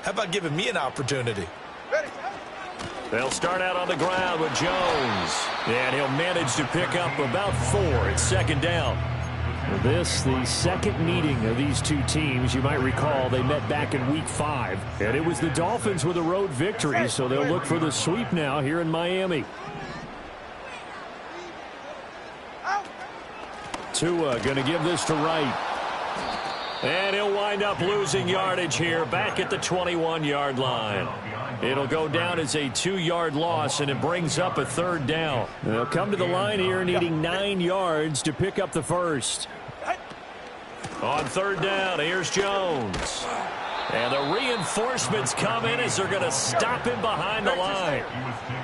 How about giving me an opportunity? They'll start out on the ground with Jones. And he'll manage to pick up about 4. It's second down. This, the second meeting of these two teams. You might recall they met back in Week 5. And it was the Dolphins with a road victory, so they'll look for the sweep now here in Miami. Tua going to give this to Wright. And he'll wind up losing yardage here back at the 21-yard line. It'll go down as a 2-yard loss, and it brings up a third down. They'll come to the line here needing 9 yards to pick up the first. On third down, here's Jones. And the reinforcements come in as they're going to stop him behind the line.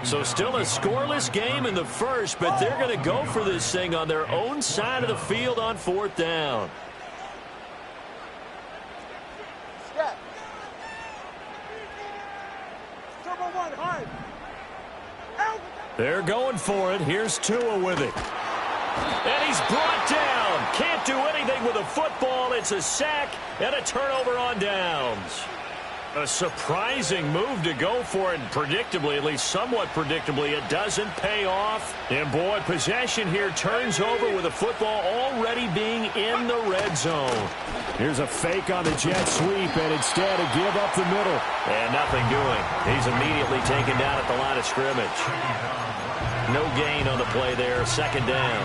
So still a scoreless game in the first, but they're going to go for this thing on their own side of the field on fourth down. They're going for it. Here's Tua with it. And he's brought down. Can't do anything with a football. It's a sack and a turnover on downs. A surprising move to go for it. Predictably, at least somewhat predictably, it doesn't pay off. And, boy, possession here turns over with the football already being in the red zone. Here's a fake on the jet sweep, and instead a give up the middle. And nothing doing. He's immediately taken down at the line of scrimmage. No gain on the play there. Second down.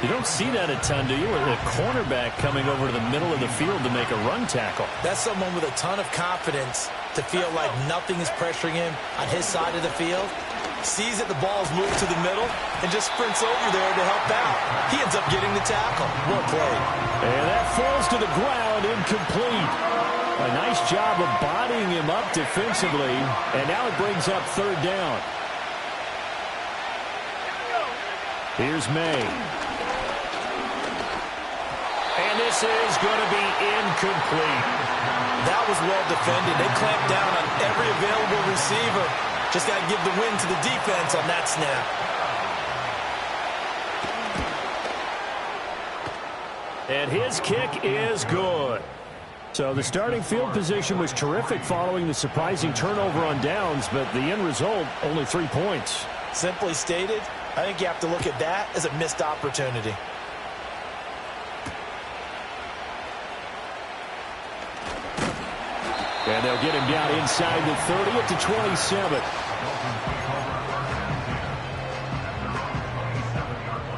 You don't see that a ton, do you? With a cornerback coming over to the middle of the field to make a run tackle. That's someone with a ton of confidence to feel like nothing is pressuring him on his side of the field. Sees that the ball's moved to the middle and just sprints over there to help out. He ends up getting the tackle. Well played. And that falls to the ground, incomplete. A nice job of bodying him up defensively, and now it brings up third down. Here's May. And this is going to be incomplete. That was well defended. They clamped down on every available receiver. Just got to give the win to the defense on that snap. And his kick is good. So the starting field position was terrific following the surprising turnover on downs, but the end result, only 3 points. Simply stated, I think you have to look at that as a missed opportunity. And they'll get him down inside the 30 at the 27.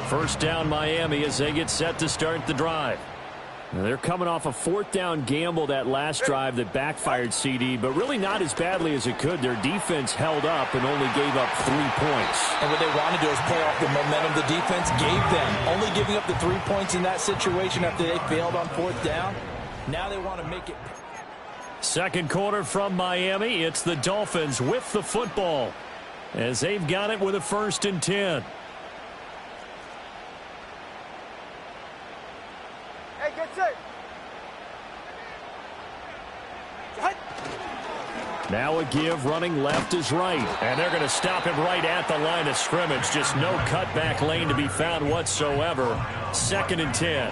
First down Miami as they get set to start the drive. Now they're coming off a fourth down gamble that last drive that backfired, CD, but really not as badly as it could. Their defense held up and only gave up 3 points. And what they want to do is play off the momentum the defense gave them. Only giving up the 3 points in that situation after they failed on fourth down. Now they want to make it. Second quarter from Miami. It's the Dolphins with the football as they've got it with a 1st and 10. Hey, get set. Now a give, running left is right. And they're going to stop him right at the line of scrimmage. Just no cutback lane to be found whatsoever. 2nd and 10.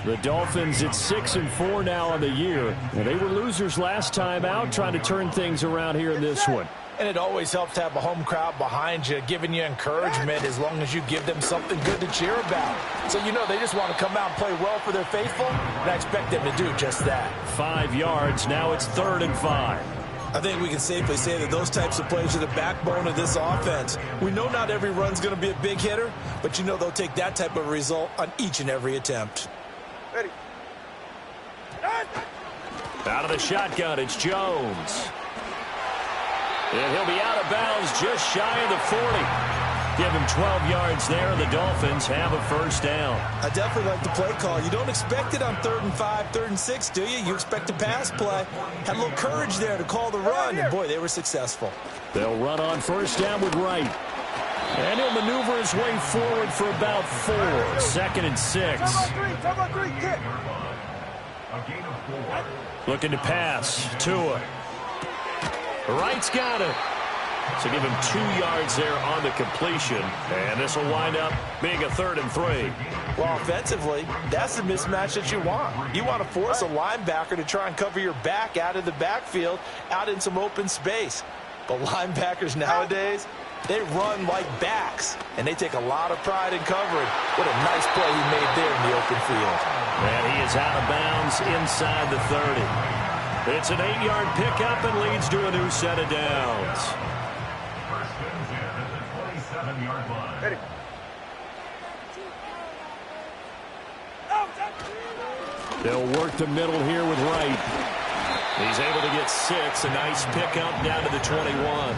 The Dolphins at 6-4 now on the year. And they were losers last time out, trying to turn things around here in this one. And it always helps to have a home crowd behind you, giving you encouragement as long as you give them something good to cheer about. So you know they just want to come out and play well for their faithful, and I expect them to do just that. 5 yards. Now it's 3rd and 5. I think we can safely say that those types of plays are the backbone of this offense. We know not every run's going to be a big hitter, but you know they'll take that type of result on each and every attempt. Ready. Out of the shotgun, it's Jones. And he'll be out of bounds just shy of the 40. Give him 12 yards there, and the Dolphins have a 1st down. I definitely like the play call. You don't expect it on 3rd and 5, 3rd and 6, do you? You expect a pass play. Had a little courage there to call the run, and boy, they were successful. They'll run on 1st down with Wright. And he'll maneuver his way forward for about 4. 2nd and 6. Come on, 3, kick. Looking to pass. Tua. Wright's got it. So give him 2 yards there on the completion. And this will wind up being a 3rd and 3. Well, offensively, that's the mismatch that you want. You want to force a linebacker to try and cover your back out of the backfield, out in some open space. But linebackers nowadays, they run like backs, and they take a lot of pride in covering. What a nice play he made there in the open field. And he is out of bounds inside the 30. It's an 8-yard pickup and leads to a new set of downs. Ready. They'll work the middle here with Wright. He's able to get 6. A nice pickup down to the 21.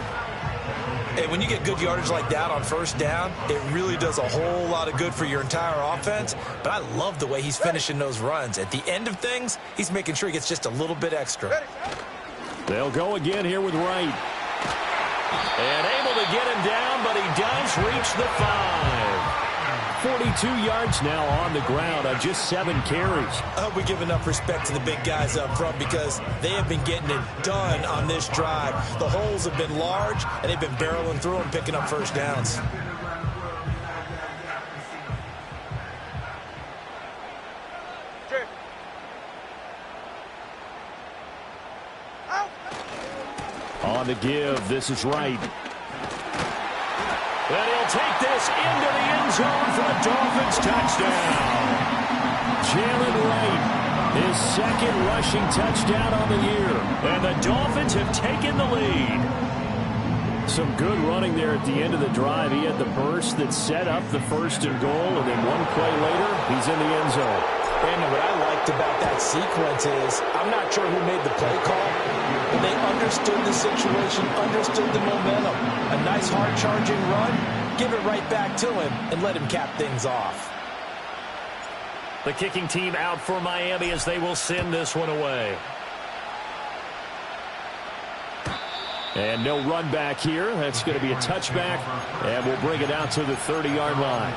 Hey, when you get good yardage like that on first down, it really does a whole lot of good for your entire offense. But I love the way he's finishing those runs. At the end of things, he's making sure he gets just a little bit extra. They'll go again here with Wright. And able to get him down, but he does reach the 5. 42 yards now on the ground on just 7 carries. I hope we give enough respect to the big guys up front because they have been getting it done on this drive. The holes have been large, and they've been barreling through them, picking up first downs. On the give, this is Wright. And he'll take this into the end zone for a Dolphins touchdown. Jalen Wright, his 2nd rushing touchdown on the year. And the Dolphins have taken the lead. Some good running there at the end of the drive. He had the burst that set up the 1st and goal, and then 1 play later, he's in the end zone. Brandon, what I liked about that sequence is, I'm not sure who made the play call, but they understood the situation, understood the momentum. A nice hard-charging run, give it right back to him, and let him cap things off. The kicking team out for Miami as they will send this one away. And no run back here. That's going to be a touchback, and we'll bring it out to the 30-yard line.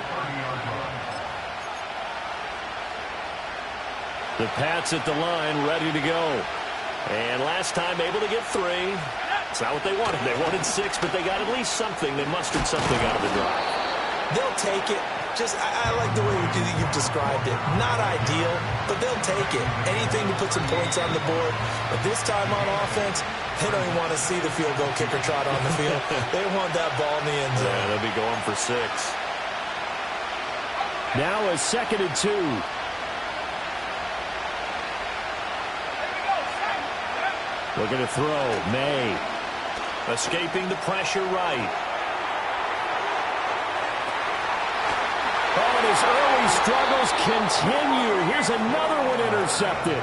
The Pats at the line, ready to go. And last time able to get 3. It's not what they wanted. They wanted 6, but they got at least something. They mustered something out of the drive. They'll take it. I like the way you've described it. Not ideal, but they'll take it. Anything to put some points on the board. But this time on offense, they don't even want to see the field goal kicker trot on the field. They want that ball in the end zone. Yeah, they'll be going for 6. Now a 2nd and 2. Looking to throw. May. Escaping the pressure right. Oh, and his early struggles continue. Here's another one intercepted.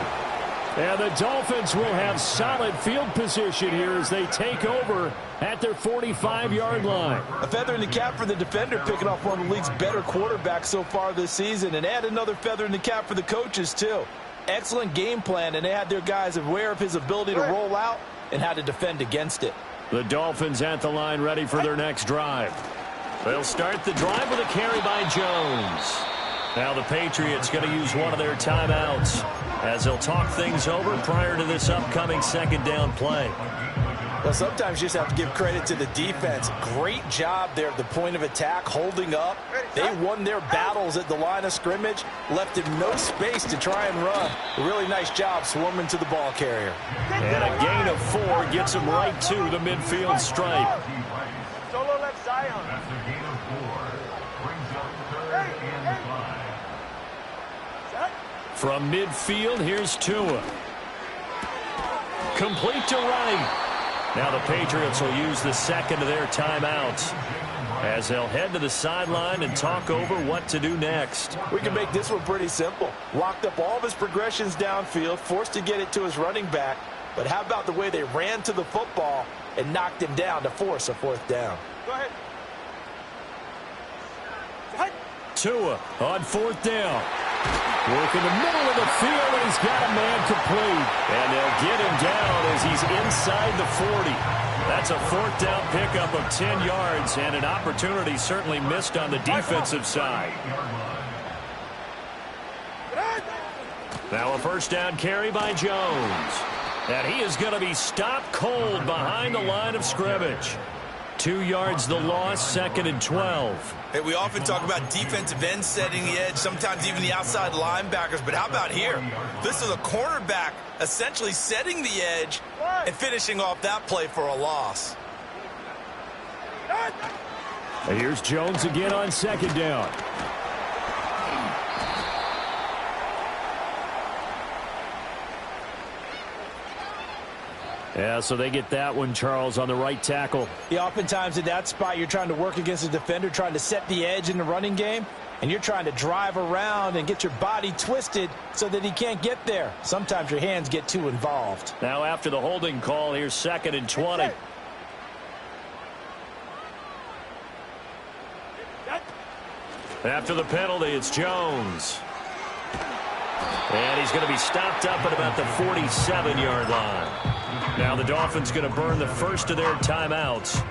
And the Dolphins will have solid field position here as they take over at their 45-yard line. A feather in the cap for the defender, picking off one of the league's better quarterbacks so far this season. And add another feather in the cap for the coaches, too. Excellent game plan, and they had their guys aware of his ability to roll out and how to defend against it. The Dolphins at the line ready for their next drive. They'll start the drive with a carry by Jones. Now the Patriots going to use one of their timeouts as they'll talk things over prior to this upcoming 2nd down play. Well, sometimes you just have to give credit to the defense. Great job there at the point of attack, holding up. They won their battles at the line of scrimmage, left him no space to try and run. A really nice job swarming to the ball carrier. And a gain of 4 gets him right to the midfield stripe. Solo left Zion. From midfield, here's Tua. Complete to Wright. Now the Patriots will use the 2nd of their timeouts as they'll head to the sideline and talk over what to do next. We can make this one pretty simple. Locked up all of his progressions downfield, forced to get it to his running back. But how about the way they ran to the football and knocked him down to force a 4th down? Go ahead. Tua on 4th down. Work in the middle of the field, and he's got a man complete. And they'll get him down as he's inside the 40. That's a 4th down pickup of 10 yards, and an opportunity certainly missed on the defensive side. Now a 1st down carry by Jones. And he is going to be stopped cold behind the line of scrimmage. 2 yards the loss, 2nd and 12. Hey, we often talk about defensive ends setting the edge, sometimes even the outside linebackers, but how about here? This is a cornerback essentially setting the edge and finishing off that play for a loss. And here's Jones again on 2nd down. Yeah, so they get that one, Charles, on the right tackle. Yeah, oftentimes in that spot, you're trying to work against a defender, trying to set the edge in the running game, and you're trying to drive around and get your body twisted so that he can't get there. Sometimes your hands get too involved. Now after the holding call, here's 2nd and 20. After the penalty, it's Jones. And he's going to be stopped up at about the 47-yard line. Now the Dolphins going to burn the first of their timeouts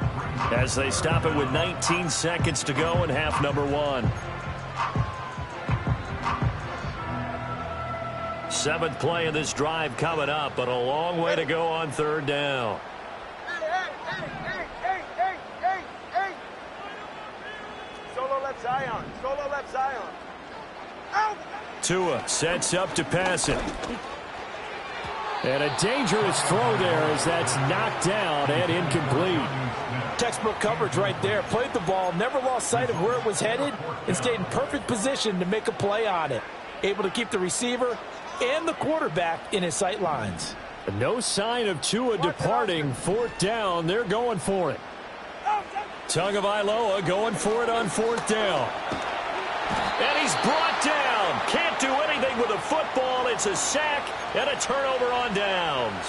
as they stop it with 19 seconds to go in half number 1. 7th play of this drive coming up, but a long way to go on 3rd down. Solo left Zion. Solo left Zion. Out. Tua sets up to pass it. And a dangerous throw there as that's knocked down and incomplete. Textbook coverage right there. Played the ball, never lost sight of where it was headed, and stayed in perfect position to make a play on it. Able to keep the receiver and the quarterback in his sight lines. No sign of Tua departing. 4th down. They're going for it. Tagovailoa going for it on 4th down. And he's brought down. Can't do anything with a football. It's a sack and a turnover on downs.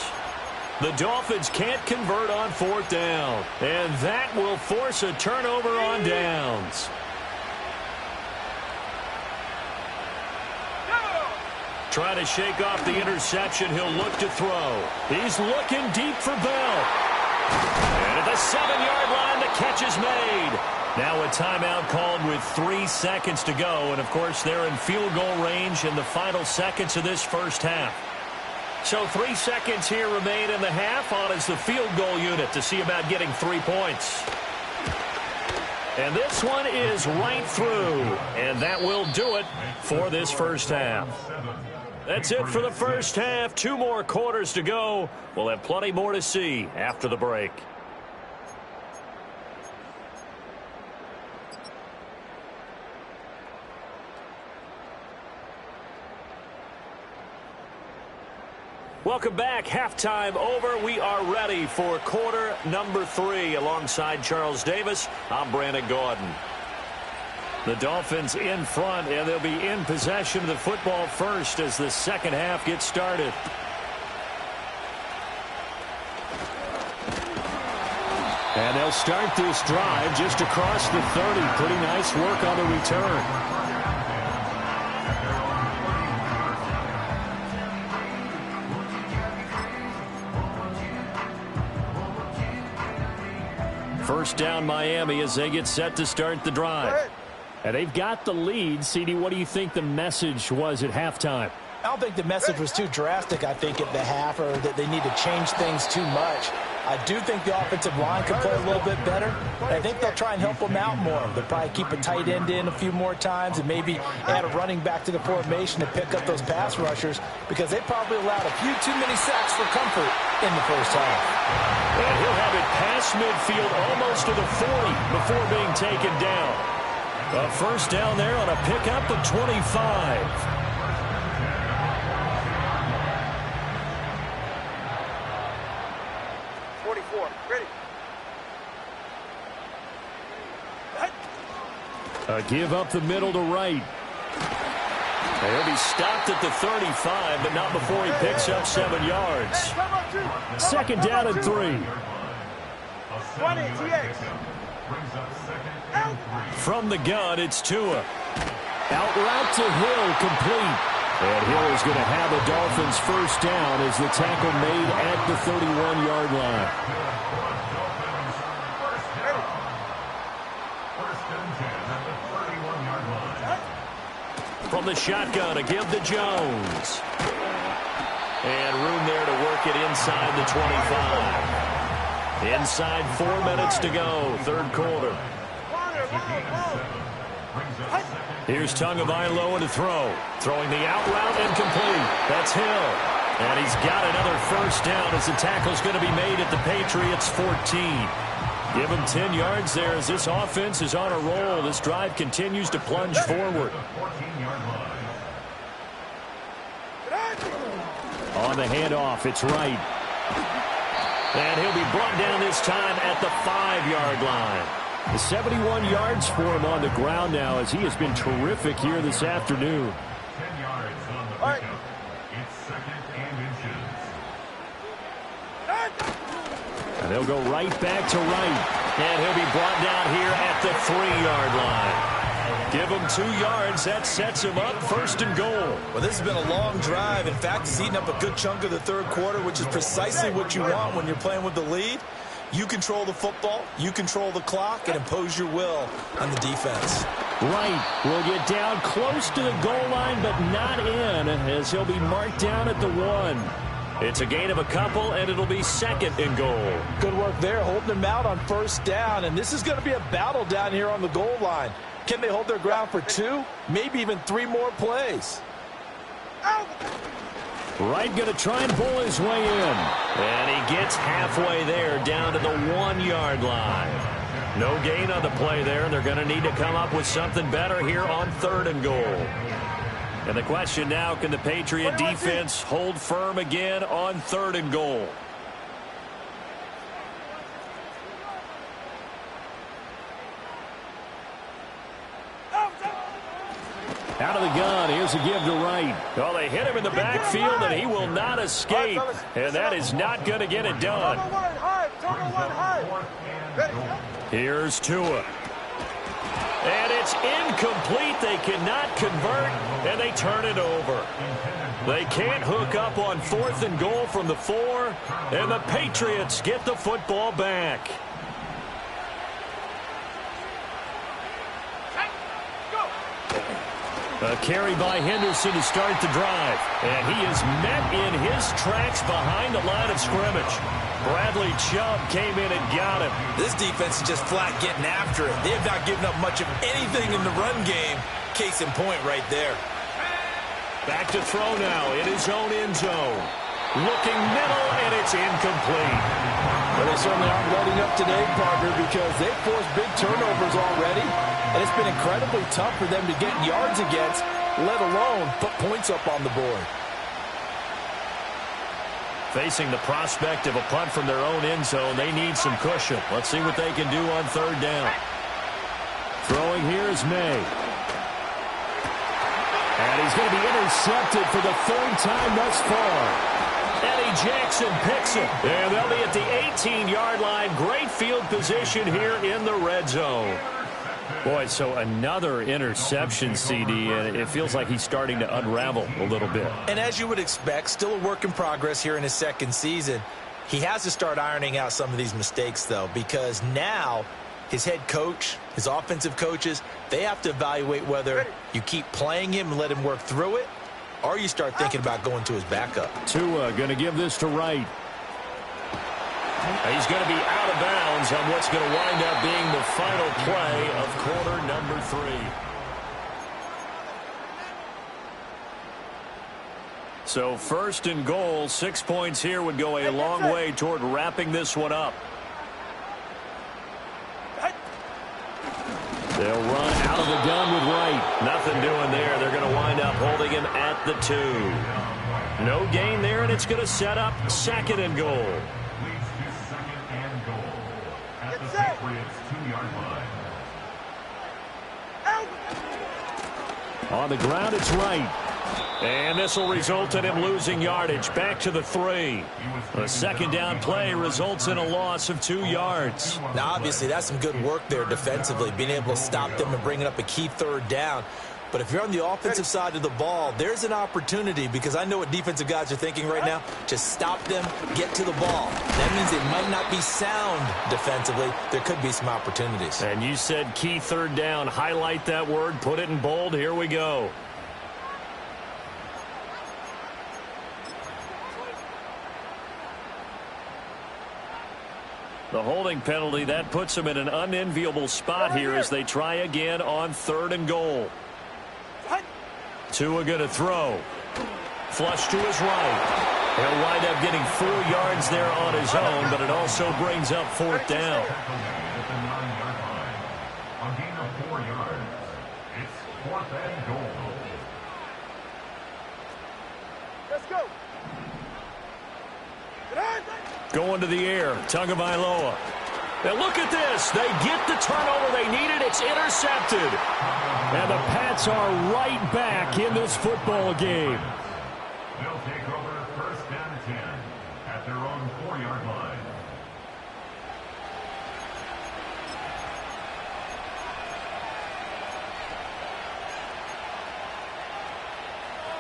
The Dolphins can't convert on 4th down. And that will force a turnover on downs. Trying to shake off the interception. He'll look to throw. He's looking deep for Bell. And at the 7-yard line, the catch is made. Now a timeout called with 3 seconds to go. And, of course, they're in field goal range in the final seconds of this first half. So 3 seconds here remain in the half. On is the field goal unit to see about getting 3 points. And this one is right through. And that will do it for this first half. That's it for the first half. 2 more quarters to go. We'll have plenty more to see after the break. Welcome back. Halftime over. We are ready for quarter number 3. Alongside Charles Davis, I'm Brandon Gordon. The Dolphins in front, and they'll be in possession of the football first as the second half gets started. And they'll start this drive just across the 30. Pretty nice work on the return. First down Miami as they get set to start the drive. And they've got the lead. CD, what do you think the message was at halftime? I don't think the message was too drastic, I think, at the half, or that they need to change things too much. I do think the offensive line can play a little bit better. And I think they'll try and help them out more. They'll probably keep a tight end in a few more times and maybe add a running back to the formation to pick up those pass rushers, because they probably allowed a few too many sacks for comfort in the first half. And he'll have it past midfield almost to the 40 before being taken down. A first down there on a pickup of 25. 44. Ready. A give up the middle to right. He'll be stopped at the 35, but not before he picks up 7 yards. Second down and 3. 20, TX. From the gun, it's Tua. Out route to Hill, complete. And Hill is going to have the Dolphins first down as the tackle made at the 31-yard line. From the shotgun, a give to Jones. And room there to work it inside the 25. Inside 4 minutes to go, third quarter. Here's Tagovailoa to throw. Throwing the out route and complete. That's Hill. And he's got another first down as the tackle's going to be made at the Patriots 14. Give him 10 yards there as this offense is on a roll. This drive continues to plunge forward. On the handoff, it's Wright. And he'll be brought down this time at the 5-yard line. 71 yards for him on the ground now as he has been terrific here this afternoon. 10 yards on the play. It's second and inches. And they'll go right back to Wright. And he'll be brought down here at the 3-yard line. Give him 2 yards. That sets him up first and goal. Well, this has been a long drive. In fact, he's eaten up a good chunk of the third quarter, which is precisely what you want when you're playing with the lead. You control the football, you control the clock, and impose your will on the defense. Wright will get down close to the goal line, but not in, as he'll be marked down at the 1. It's a gain of a couple, and it'll be second and goal. Good work there, holding him out on first down, and this is going to be a battle down here on the goal line. Can they hold their ground for 2, maybe even 3 more plays? Wright going to try and pull his way in. And he gets halfway there, down to the 1-yard line. No gain on the play there, and they're going to need to come up with something better here on third and goal. And the question now, can the Patriot defense hold firm again on third and goal? Out of the gun, here's a give to Wright. Well, they hit him in the backfield, and he will not escape. And that is not going to get it done. Here's Tua. And it's incomplete. They cannot convert, and they turn it over. They can't hook up on fourth and goal from the 4, and the Patriots get the football back. A carry by Henderson to start the drive. And he is met in his tracks behind the line of scrimmage. Bradley Chubb came in and got him. This defense is just flat getting after it. They have not given up much of anything in the run game. Case in point right there. Back to throw now in his own end zone. Looking middle, and it's incomplete. Well, they certainly aren't loading up today, partner, because they've forced big turnovers already. And it's been incredibly tough for them to get yards against, let alone put points up on the board. Facing the prospect of a punt from their own end zone, they need some cushion. Let's see what they can do on third down. Throwing here is May. And he's going to be intercepted for the 3rd time thus far. Eddie Jackson picks it. And they'll be at the 18-yard line. Great field position here in the red zone. Boy, so another interception, CD, and it feels like he's starting to unravel a little bit. And as you would expect, still a work in progress here in his second season. He has to start ironing out some of these mistakes, though, because now his head coach, his offensive coaches, they have to evaluate whether you keep playing him and let him work through it, or you start thinking about going to his backup. Tua going to give this to Wright. He's going to be out of bounds on what's going to wind up being the final play of quarter number 3. So first and goal, 6 points here would go a long way toward wrapping this one up. They'll run out of the gun with Wright. Nothing doing there. They're going to wind up holding him at the 2. No gain there, and it's going to set up second and goal. On the ground, it's Wright. And this will result in him losing yardage back to the 3. A second down play results in a loss of 2 yards. Now, obviously, that's some good work there defensively, being able to stop them and bringing up a key third down. But if you're on the offensive side of the ball, there's an opportunity, because I know what defensive guys are thinking right now. Just stop them, get to the ball. That means they might not be sound defensively. There could be some opportunities. And you said key third down. Highlight that word, put it in bold. Here we go. The holding penalty, that puts them in an unenviable spot here as they try again on 3rd and goal. Tua going to throw. Flush to his right. He'll wind up getting 4 yards there on his own, but it also brings up 4th down. Going to the air, Tagovailoa. Now look at this. They get the turnover they needed. It's intercepted. And the Pats are right back in this football game. They'll take over 1st and 10 at their own 4-yard line.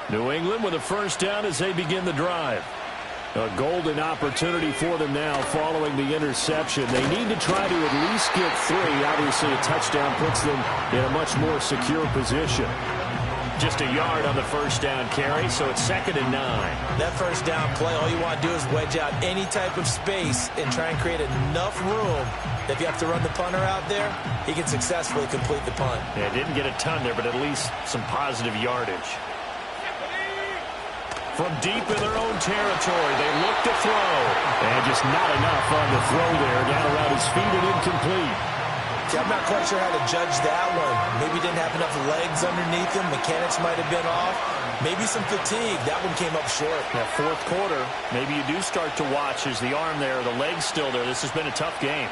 New England with a 1st down as they begin the drive. A golden opportunity for them now following the interception. They need to try to at least get 3. Obviously, a touchdown puts them in a much more secure position. Just a yard on the 1st down carry, so it's 2nd and 9. That 1st down play, all you want to do is wedge out any type of space and try and create enough room that if you have to run the punter out there, he can successfully complete the punt. Yeah, didn't get a ton there, but at least some positive yardage. From deep in their own territory, they look to throw. And just not enough on the throw there. Down around his feet and incomplete. See, I'm not quite sure how to judge that one. Maybe didn't have enough legs underneath him. Mechanics might have been off. Maybe some fatigue. That one came up short. That 4th quarter, maybe you do start to watch as the arm there, the leg's still there. This has been a tough game.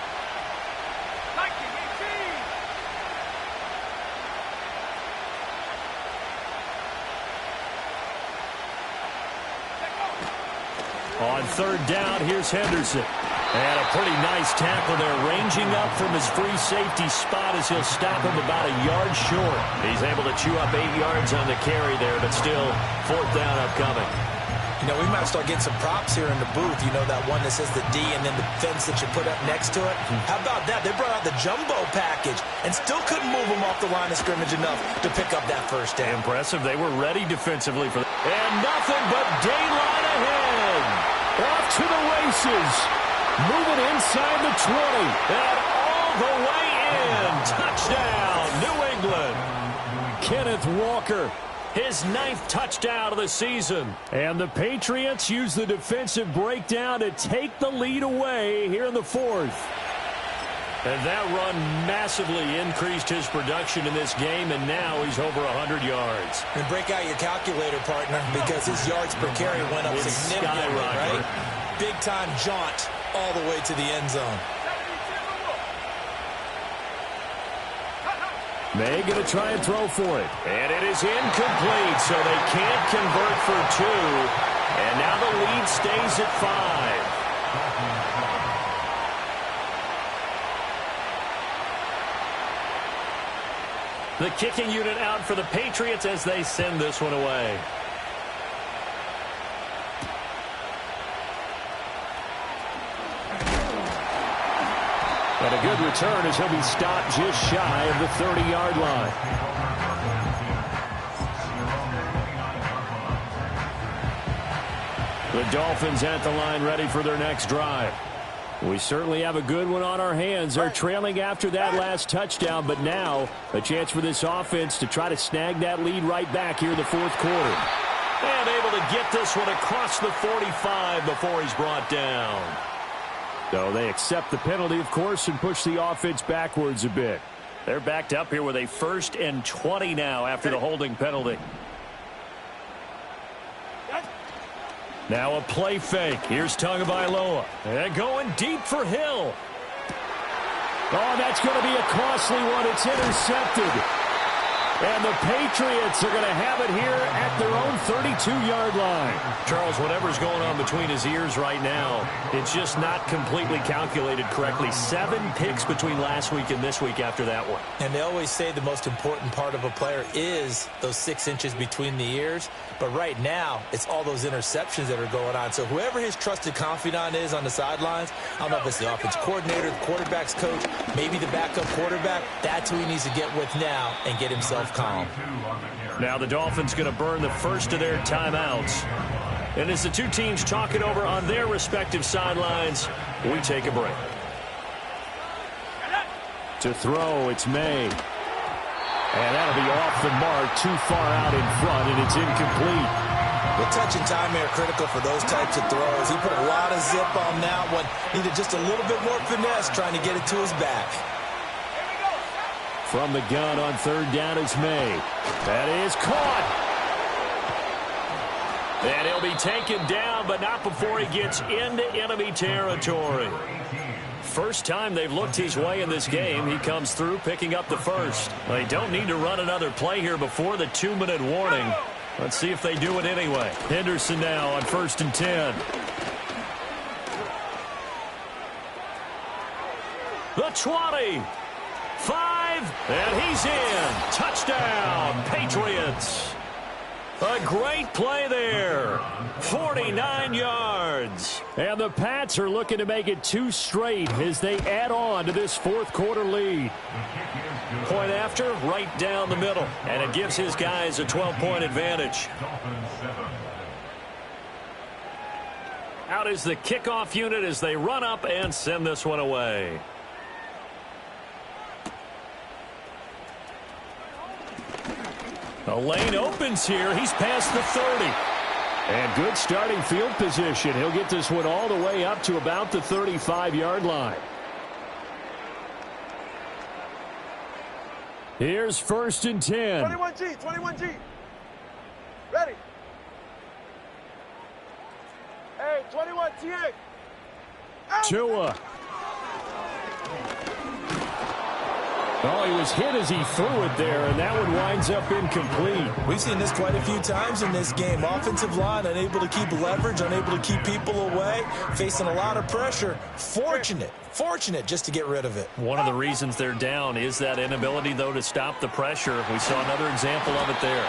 On 3rd down, here's Henderson. And a pretty nice tackle there, ranging up from his free safety spot as he'll stop him about a yard short. He's able to chew up 8 yards on the carry there, but still 4th down upcoming. You know, we might start getting some props here in the booth. You know, that one that says the D and then the fence that you put up next to it. How about that? They brought out the jumbo package and still couldn't move them off the line of scrimmage enough to pick up that 1st down. Impressive. They were ready defensively for that. And nothing but daylight ahead. Off to the races. Moving inside the 20. And all the way in. Touchdown, New England. Kenneth Walker. His 9th touchdown of the season. And the Patriots use the defensive breakdown to take the lead away here in the 4th. And that run massively increased his production in this game, and now he's over 100 yards. And break out your calculator, partner, because his yards per carry went up significantly, right? Big-time jaunt all the way to the end zone. May going to try and throw for it. And it is incomplete, so they can't convert for 2. And now the lead stays at 5. The kicking unit out for the Patriots as they send this one away. And a good return as he'll be stopped just shy of the 30-yard line. The Dolphins at the line ready for their next drive. We certainly have a good one on our hands. They're trailing after that last touchdown, but now a chance for this offense to try to snag that lead right back here in the 4th quarter. And able to get this one across the 45 before he's brought down. So they accept the penalty, of course, and push the offense backwards a bit. They're backed up here with a 1st and 20 now after the holding penalty. Now a play fake. Here's Tagovailoa. And going deep for Hill. Oh, that's going to be a costly one. It's intercepted. And the Patriots are going to have it here at their own 32-yard line. Charles, whatever's going on between his ears right now, it's just not completely calculated correctly. 7 picks between last week and this week after that one. And they always say the most important part of a player is those 6 inches between the ears. But right now, it's all those interceptions that are going on. So whoever his trusted confidant is on the sidelines, I don't know if it's the offense coordinator, the quarterback's coach, maybe the backup quarterback, that's who he needs to get with now and get himself calm. Now the Dolphins going to burn the first of their timeouts. And as the two teams talk it over on their respective sidelines, we take a break. To throw, it's May. And that'll be off the mark, too far out in front, and it's incomplete. The touch and timing are critical for those types of throws. He put a lot of zip on that one. Needed just a little bit more finesse trying to get it to his back. From the gun on third down is May. That is caught. And he'll be taken down, but not before he gets into enemy territory. First time they've looked his way in this game. He comes through picking up the first. They don't need to run another play here before the 2-minute warning. Let's see if they do it anyway. Henderson now on 1st and 10. The 20. 5. And he's in. Touchdown, Patriots. A great play there. 49 yards. And the Pats are looking to make it 2 straight as they add on to this fourth quarter lead. Point after, right down the middle. And it gives his guys a 12-point advantage. Out is the kickoff unit as they run up and send this one away. The lane opens here. He's past the 30. And good starting field position. He'll get this one all the way up to about the 35-yard line. Here's 1st and 10. 21G, 21G. Ready. Hey, 21 TA. Tua. Oh, he was hit as he threw it there, and that one winds up incomplete. We've seen this quite a few times in this game. Offensive line unable to keep leverage, unable to keep people away, facing a lot of pressure. Fortunate just to get rid of it. One of the reasons they're down is that inability, though, to stop the pressure. We saw another example of it there.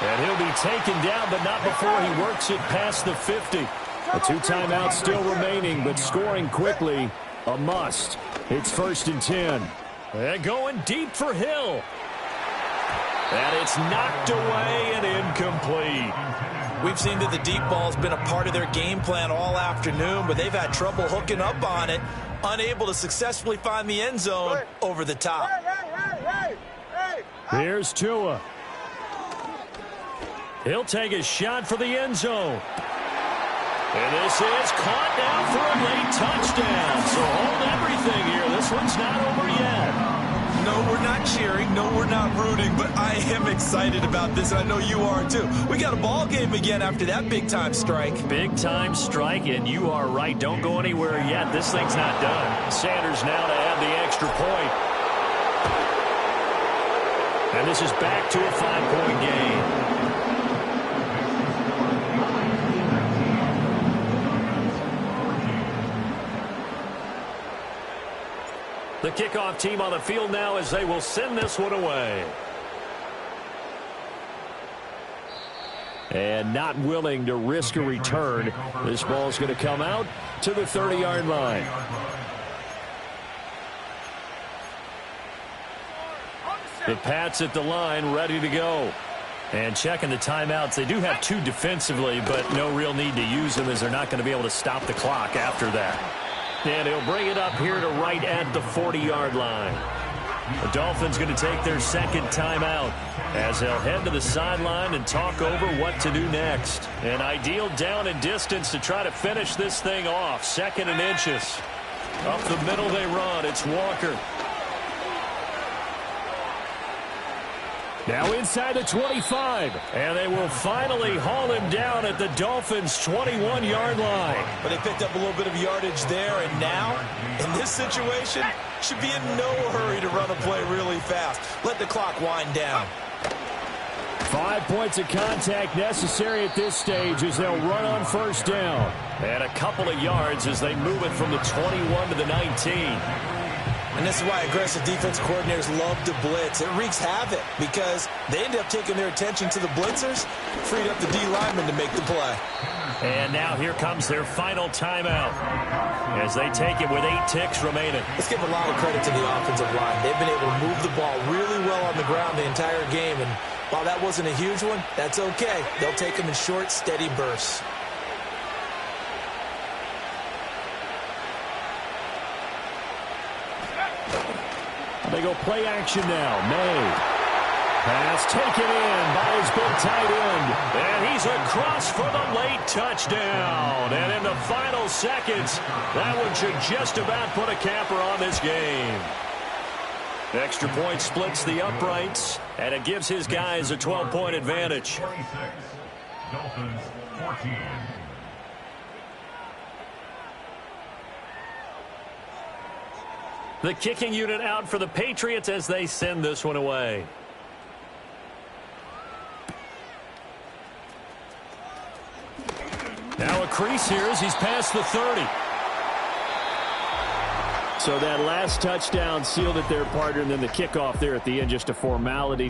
And he'll be taken down, but not before he works it past the 50. The 2 timeouts still remaining, but scoring quickly, a must. It's 1st and 10. And going deep for Hill. And it's knocked away and incomplete. We've seen that the deep ball's been a part of their game plan all afternoon, but they've had trouble hooking up on it, unable to successfully find the end zone over the top. Here's Tua. He'll take a shot for the end zone. And this is caught now for a late touchdown. So hold everything here. This one's not over yet. No, we're not cheering. No, we're not rooting. But I am excited about this. I know you are, too. We got a ball game again after that big-time strike. Big-time strike, and you are right. Don't go anywhere yet. This thing's not done. Sanders now to add the extra point. And this is back to a 5-point game. The kickoff team on the field now as they will send this one away. And not willing to risk a return. This ball's going to come out to the 30-yard line. The Pats at the line, ready to go. And checking the timeouts. They do have 2 defensively, but no real need to use them as they're not going to be able to stop the clock after that. And he'll bring it up here to right at the 40-yard line. The Dolphins going to take their second timeout as they'll head to the sideline and talk over what to do next. An ideal down and distance to try to finish this thing off. 2nd and inches. Up the middle they run. It's Walker. Now inside the 25. And they will finally haul him down at the Dolphins' 21-yard line. But they picked up a little bit of yardage there, and now, in this situation, should be in no hurry to run a play really fast. Let the clock wind down. 5 points of contact necessary at this stage as they'll run on 1st down. And a couple of yards as they move it from the 21 to the 19. And this is why aggressive defense coordinators love to blitz. It wreaks havoc because they end up taking their attention to the blitzers, freed up the D lineman to make the play. And now here comes their final timeout as they take it with 8 ticks remaining. Let's give a lot of credit to the offensive line. They've been able to move the ball really well on the ground the entire game. And while that wasn't a huge one, that's okay. They'll take them in short, steady bursts. They go play action now. May. Pass taken in by his big tight end. And he's across for the late touchdown. And in the final seconds, that one should just about put a capper on this game. Extra point splits the uprights, and it gives his guys a 12-point advantage. 26. Dolphins 14. The kicking unit out for the Patriots as they send this one away. Now a crease here as he's past the 30. So that last touchdown sealed it there, partner, and then the kickoff there at the end, just a formality.